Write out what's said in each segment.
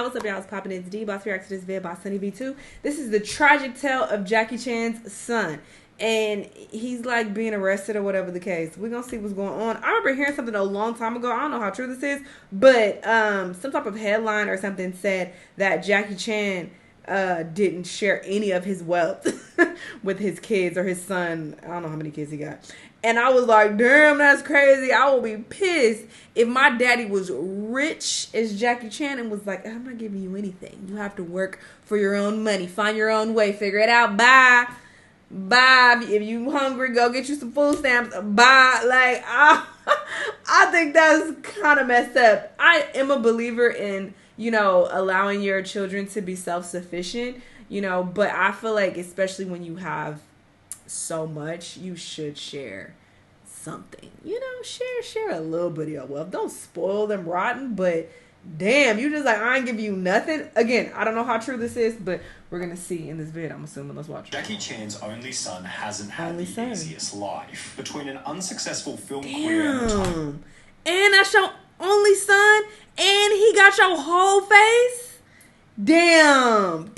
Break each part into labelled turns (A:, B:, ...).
A: What's up, y'all? It's popping. It's D. Boss reacts to this vid by Sunny V2. This is the tragic tale of Jackie Chan's son. And he's like being arrested or whatever the case. We're going to see what's going on. I remember hearing something a long time ago. I don't know how true this is. But some type of headline or something said that Jackie Chan didn't share any of his wealth with his kids or his son. I don't know how many kids he got. And I was like, damn, that's crazy. I will be pissed if my daddy was rich as Jackie Chan and was like, I'm not giving you anything. You have to work for your own money. Find your own way. Figure it out. Bye. Bye. If you hungry, go get you some food stamps. Bye. Like, I think that's kind of messed up. I am a believer in, allowing your children to be self-sufficient, but I feel like especially when you have so much, you should share something, share a little bit of your wealth. Don't spoil them rotten, but damn, you just like, I ain't give you nothing. Again, I don't know how true this is, but we're gonna see in this vid, I'm assuming. Let's watch it.
B: Jackie Chan's only son hasn't had the easiest life. Between an unsuccessful film career
A: and that's your only son, and he got your whole face. Damn,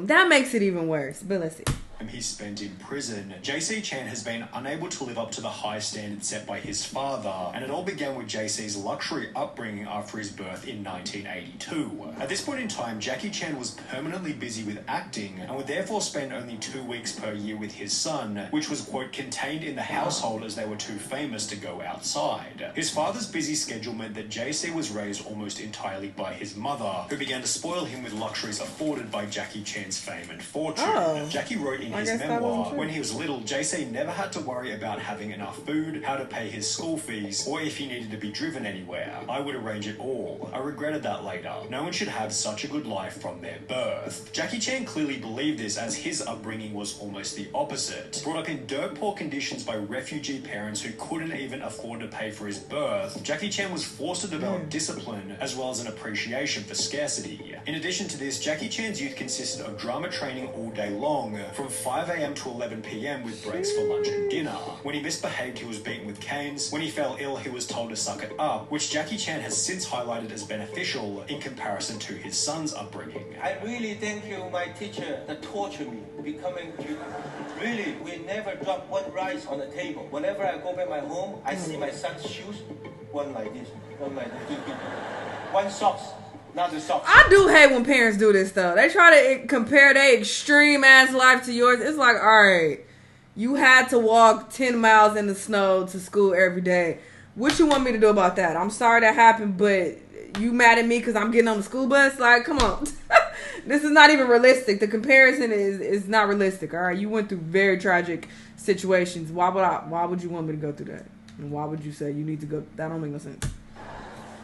A: that makes it even worse. But let's see.
B: He's spent in prison, JC Chan has been unable to live up to the high standards set by his father, and it all began with JC's luxury upbringing after his birth in 1982. At this point in time, Jackie Chan was permanently busy with acting and would therefore spend only 2 weeks per year with his son, which was, quote, contained in the household as they were too famous to go outside. His father's busy schedule meant that JC was raised almost entirely by his mother, who began to spoil him with luxuries afforded by Jackie Chan's fame and fortune. Jackie wrote in his memoir, when he was little, JC never had to worry about having enough food, how to pay his school fees, or if he needed to be driven anywhere. I would arrange it all. I regretted that later. No one should have such a good life from their birth. Jackie Chan clearly believed this, as his upbringing was almost the opposite. Brought up in dirt poor conditions by refugee parents who couldn't even afford to pay for his birth, Jackie Chan was forced to develop discipline as well as an appreciation for scarcity. In addition to this, Jackie Chan's youth consisted of drama training all day long, from 5 a.m. to 11 p.m. with breaks for lunch and dinner. When he misbehaved, he was beaten with canes. When he fell ill, he was told to suck it up, which Jackie Chan has since highlighted as beneficial in comparison to his son's upbringing.
C: I really thank you, my teacher, that tortured me, becoming really, we never drop one rice on the table. Whenever I go back my home, I see my son's shoes, one like this, one like this, one socks.
A: I do hate when parents do this though. They try to compare their extreme ass life to yours. It's like, alright, you had to walk 10 miles in the snow to school every day. What you want me to do about that? I'm sorry that happened, but you mad at me because I'm getting on the school bus? Like, come on. This is not even realistic. The comparison is not realistic, alright? You went through very tragic situations. Why would you want me to go through that? And why would you say you need to go? That don't make no sense.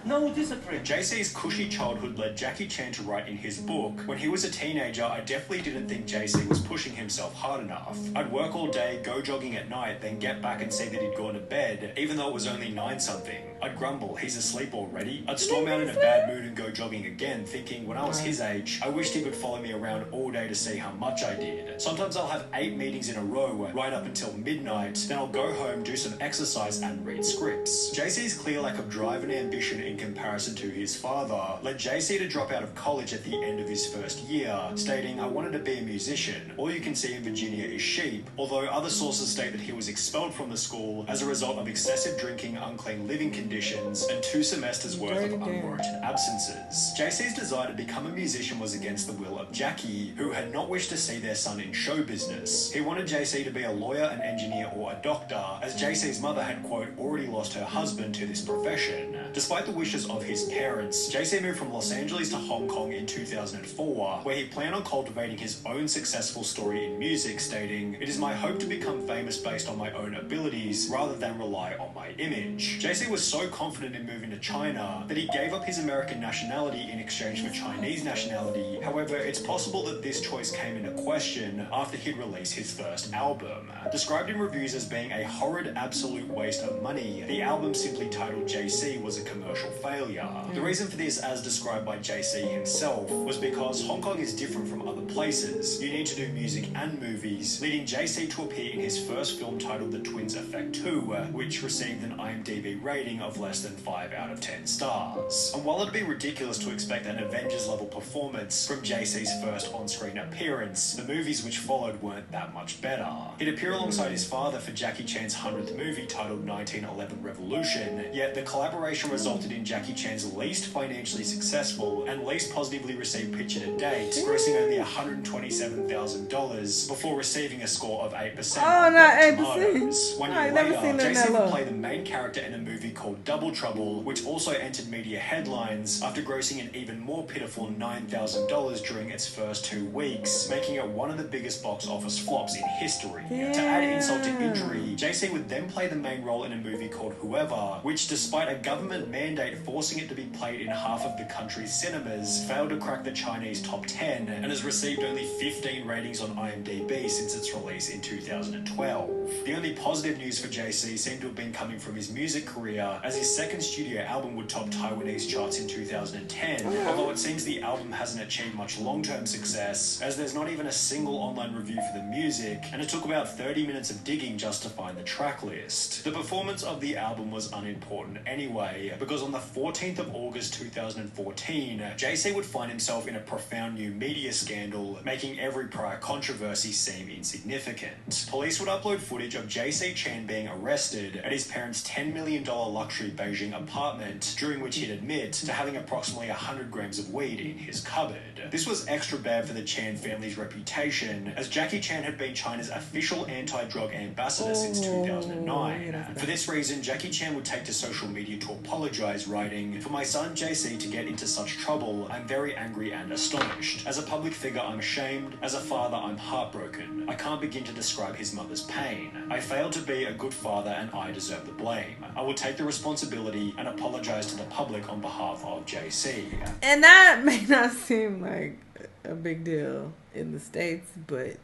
C: No discipline.
B: JC's cushy childhood led Jackie Chan to write in his book, when he was a teenager, I definitely didn't think JC was pushing himself hard enough. I'd work all day, go jogging at night, then get back and see that he'd gone to bed, even though it was only 9-something. I'd grumble, he's asleep already. I'd storm out in a bad mood and go jogging again, thinking when I was his age, I wished he could follow me around all day to see how much I did. Sometimes I'll have 8 meetings in a row, right up until midnight, then I'll go home, do some exercise and read scripts. JC's clear lack of drive and ambition in comparison to his father led JC to drop out of college at the end of his first year, stating, I wanted to be a musician. All you can see in Virginia is sheep, although other sources state that he was expelled from the school as a result of excessive drinking, unclean living conditions, and 2 semesters worth of unwarranted absences. JC's desire to become a musician was against the will of Jackie, who had not wished to see their son in show business. He wanted JC to be a lawyer, an engineer, or a doctor, as JC's mother had, quote, already lost her husband to this profession. Despite the wishes of his parents, JC moved from Los Angeles to Hong Kong in 2004, where he planned on cultivating his own successful story in music, stating, it is my hope to become famous based on my own abilities, rather than rely on my image. JC was so confident in moving to China that he gave up his American nationality in exchange for Chinese nationality. However, it's possible that this choice came into question after he'd released his first album. Described in reviews as being a horrid absolute waste of money, the album simply titled JC was a commercial failure. The reason for this, as described by JC himself, was because Hong Kong is different from other places. You need to do music and movies, leading JC to appear in his first film titled The Twins Effect 2, which received an IMDb rating of of less than 5 out of 10 stars. And while it'd be ridiculous to expect an Avengers-level performance from JC's first on-screen appearance, the movies which followed weren't that much better. He'd appear alongside his father for Jackie Chan's 100th movie titled 1911 Revolution, yet the collaboration resulted in Jackie Chan's least financially successful and least positively received picture to date, grossing only $127,000 before receiving a score of 8% on Rotten Tomatoes. 1 year later, JC would play the main character in a movie called Double Trouble, which also entered media headlines after grossing an even more pitiful $9,000 during its first 2 weeks, making it one of the biggest box office flops in history. Yeah. To add insult to injury, JC would then play the main role in a movie called Whoever, which, despite a government mandate forcing it to be played in half of the country's cinemas, failed to crack the Chinese top 10 and has received only 15 ratings on IMDb since its release in 2012. The only positive news for JC seemed to have been coming from his music career, as his second studio album would top Taiwanese charts in 2010, although it seems the album hasn't achieved much long-term success, as there's not even a single online review for the music, and it took about 30 minutes of digging just to find the track list. The performance of the album was unimportant anyway, because on the 14th of August 2014, JC would find himself in a profound new media scandal, making every prior controversy seem insignificant. Police would upload footage of JC Chan being arrested at his parents' $10 million luxury Beijing apartment, during which he'd admit to having approximately 100 grams of weed in his cupboard. This was extra bad for the Chan family's reputation, as Jackie Chan had been China's official anti-drug ambassador since 2009. For this reason, Jackie Chan would take to social media to apologize, writing, "For my son JC to get into such trouble, I'm very angry and astonished. As a public figure, I'm ashamed. As a father, I'm heartbroken. I can't begin to describe his mother's pain. I failed to be a good father and I deserve the blame. I will take the responsibility and apologize to the public on behalf of JC."
A: And that may not seem like a big deal in the States, but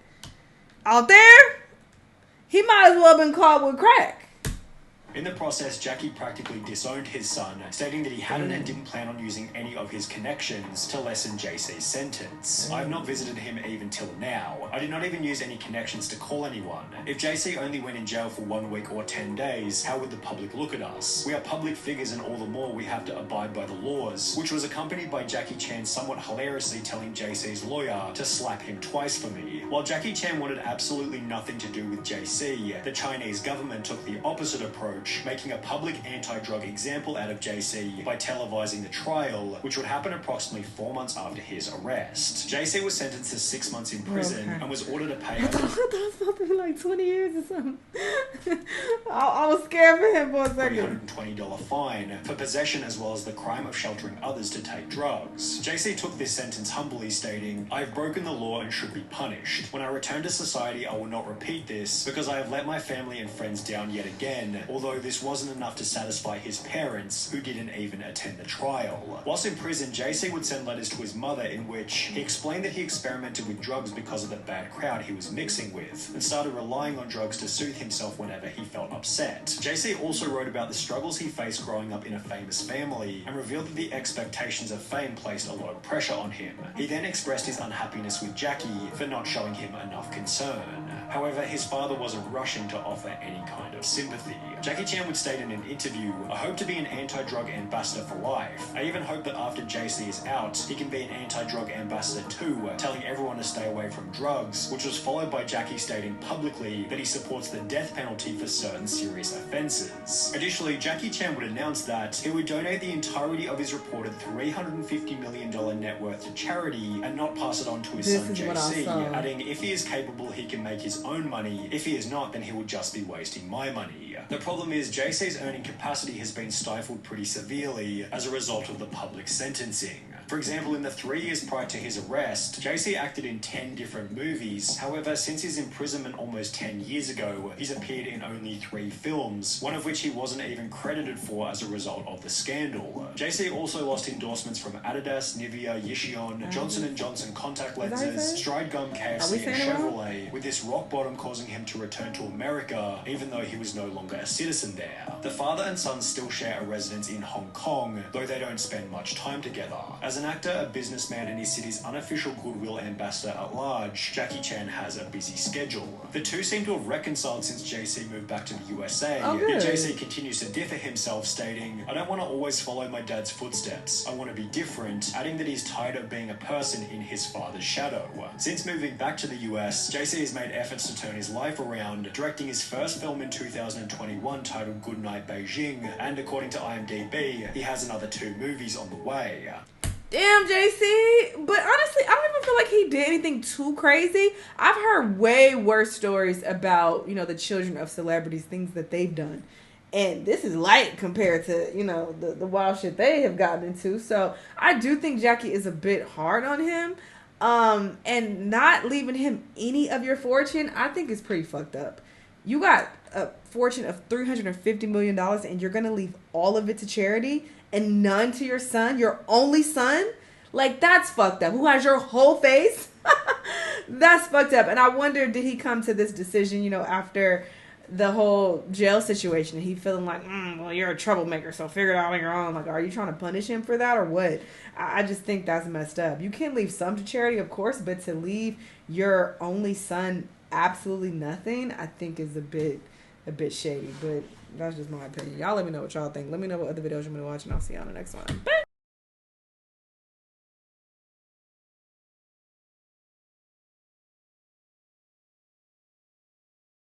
A: out there, he might as well have been caught with crack.
B: In the process, Jackie practically disowned his son, stating that he hadn't and didn't plan on using any of his connections to lessen JC's sentence. I have not visited him even till now. I did not even use any connections to call anyone. If JC only went in jail for 1 week or 10 days, how would the public look at us? We are public figures, and all the more we have to abide by the laws, which was accompanied by Jackie Chan somewhat hilariously telling JC's lawyer to slap him twice for me. While Jackie Chan wanted absolutely nothing to do with JC, the Chinese government took the opposite approach, making a public anti-drug example out of JC by televising the trial, which would happen approximately 4 months after his arrest. JC was sentenced to 6 months in prison and was ordered to pay...
A: I thought it was supposed to be like 20 years or something. I was scared for him for a second.
B: $320 fine for possession as well as the crime of sheltering others to take drugs. JC took this sentence humbly, stating, "I have broken the law and should be punished. When I return to society, I will not repeat this because I have let my family and friends down yet again, although this wasn't enough to satisfy his parents, who didn't even attend the trial." Whilst in prison, JC would send letters to his mother in which he explained that he experimented with drugs because of the bad crowd he was mixing with, and started relying on drugs to soothe himself whenever he felt upset. JC also wrote about the struggles he faced growing up in a famous family, and revealed that the expectations of fame placed a lot of pressure on him. He then expressed his unhappiness with Jackie for not showing him enough concern. However, his father wasn't rushing to offer any kind of sympathy. Jackie Chan would state in an interview, "I hope to be an anti-drug ambassador for life. I even hope that after JC is out, he can be an anti-drug ambassador too, telling everyone to stay away from drugs," which was followed by Jackie stating publicly that he supports the death penalty for certain serious offences. Additionally, Jackie Chan would announce that he would donate the entirety of his reported $350 million net worth to charity and not pass it on to his son JC, adding, "If he is capable, he can make his own money. If he is not, then he will just be wasting my money." The problem is JC's earning capacity has been stifled pretty severely as a result of the public sentencing. For example, in the 3 years prior to his arrest, JC acted in 10 different movies. However, since his imprisonment almost 10 years ago, he's appeared in only 3 films, one of which he wasn't even credited for as a result of the scandal. JC also lost endorsements from Adidas, Nivea, Yishion, Johnson & Johnson contact lenses, Stride Gum, KFC, and Chevrolet, with this rock bottom causing him to return to America, even though he was no longer a citizen there. The father and son still share a residence in Hong Kong, though they don't spend much time together. As As an actor, a businessman, and his city's unofficial goodwill ambassador at large, Jackie Chan has a busy schedule. The two seem to have reconciled since JC moved back to the USA, yet JC continues to differ himself, stating, "I don't want to always follow my dad's footsteps. I want to be different," adding that he's tired of being a person in his father's shadow. Since moving back to the US, JC has made efforts to turn his life around, directing his first film in 2021 titled Goodnight Beijing, and according to IMDb, he has another 2 movies on the way.
A: Damn, JC. But honestly, I don't even feel like he did anything too crazy. I've heard way worse stories about, the children of celebrities, things that they've done. And this is light compared to, the wild shit they have gotten into. So I do think Jackie is a bit hard on him. And not leaving him any of your fortune, I think is pretty fucked up. You got a fortune of $350 million and you're going to leave all of it to charity and none to your son, your only son? Like, that's fucked up. Who has your whole face? That's fucked up. And I wonder, did he come to this decision, after the whole jail situation? He feeling like, well, you're a troublemaker, so figure it out on your own. Like, are you trying to punish him for that or what? I just think that's messed up. You can leave some to charity, of course, but to leave your only son absolutely nothing, I think is a bit shady. But that's just my opinion. Y'all let me know what y'all think. Let me know what other videos you want to watch, and I'll see you on the next one. Bye!